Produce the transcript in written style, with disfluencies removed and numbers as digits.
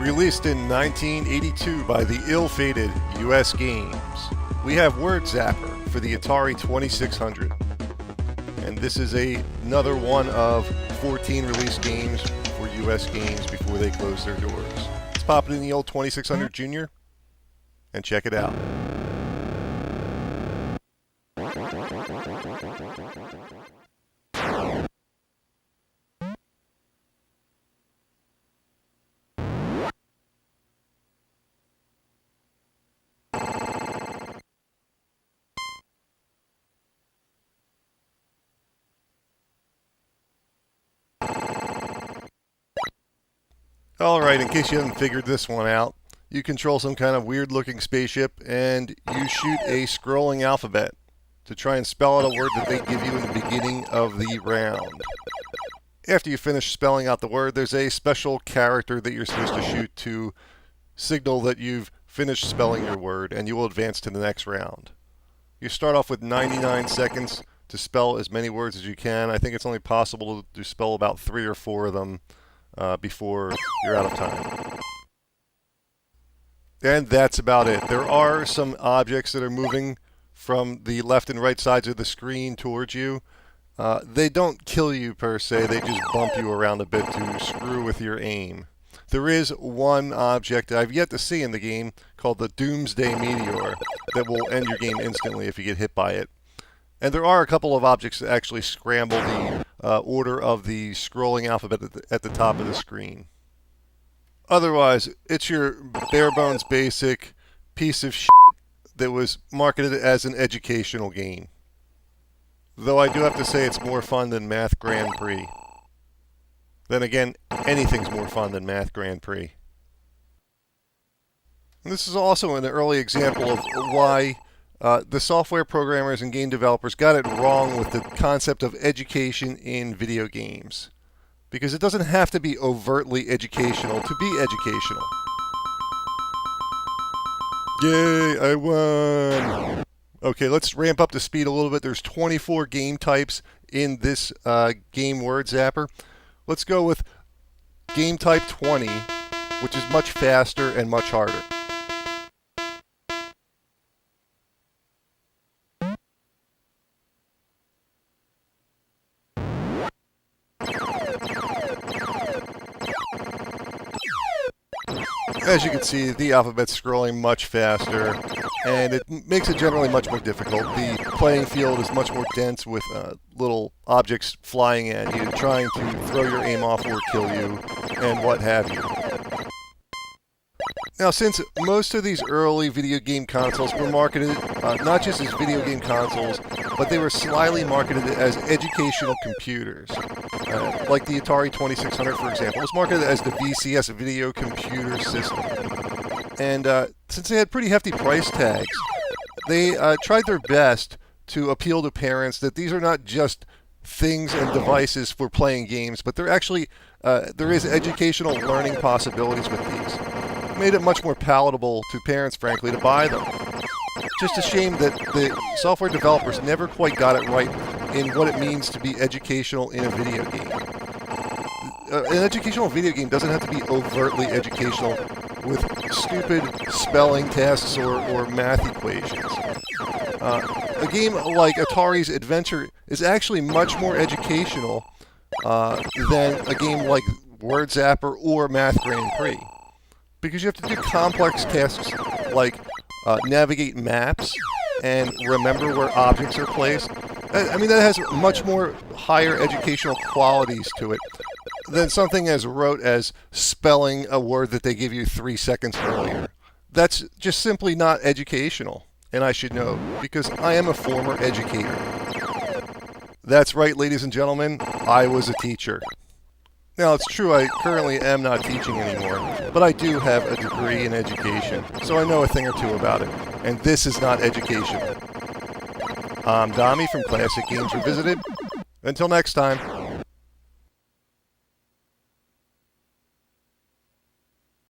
Released in 1982 by the ill-fated US Games, we have Word Zapper for the Atari 2600. And this is another one of 14 released games for US Games before they close their doors. Let's pop it in the old 2600 Junior and check it out. Alright, in case you haven't figured this one out, you control some kind of weird looking spaceship and you shoot a scrolling alphabet to try and spell out a word that they give you in the beginning of the round. After you finish spelling out the word, there's a special character that you're supposed to shoot to signal that you've finished spelling your word, and you will advance to the next round. You start off with 99 seconds to spell as many words as you can. I think it's only possible to spell about 3 or 4 of them before you're out of time. And that's about it. There are some objects that are moving from the left and right sides of the screen towards you. They don't kill you per se, they just bump you around a bit to screw with your aim. There is one object I've yet to see in the game called the Doomsday Meteor that will end your game instantly if you get hit by it. And there are a couple of objects that actually scramble the order of the scrolling alphabet at the top of the screen. Otherwise, it's your bare bones basic piece of shit that was marketed as an educational game. Though I do have to say it's more fun than Math Grand Prix. Then again, anything's more fun than Math Grand Prix. And this is also an early example of why the software programmers and game developers got it wrong with the concept of education in video games. Because it doesn't have to be overtly educational to be educational. Yay, I won! Okay, let's ramp up the speed a little bit. There's 24 game types in this game Word Zapper. Let's go with game type 20, which is much faster and much harder. As you can see, the alphabet's scrolling much faster, and it makes it generally much more difficult. The playing field is much more dense with little objects flying at you, trying to throw your aim off or kill you, and what have you. Now, since most of these early video game consoles were marketed not just as video game consoles, but they were slyly marketed as educational computers. Like the Atari 2600, for example, was marketed as the VCS video computer system. And since they had pretty hefty price tags, they tried their best to appeal to parents that these are not just things and devices for playing games, but they're actually, there is educational learning possibilities with these. It made it much more palatable to parents, frankly, to buy them. Just a shame that the software developers never quite got it right in what it means to be educational in a video game. An educational video game doesn't have to be overtly educational with stupid spelling tests or math equations. A game like Atari's Adventure is actually much more educational than a game like Word Zapper or Math Grand Prix. Because you have to do complex tasks like navigate maps and remember where objects are placed. I mean, that has much more higher educational qualities to it than something as rote as spelling a word that they give you 3 seconds earlier. That's just simply not educational, and I should know, because I am a former educator. That's right, ladies and gentlemen, I was a teacher. Now, it's true I currently am not teaching anymore, but I do have a degree in education, so I know a thing or two about it, and this is not education. I'm Dommy from Classic Games Revisited. Until next time.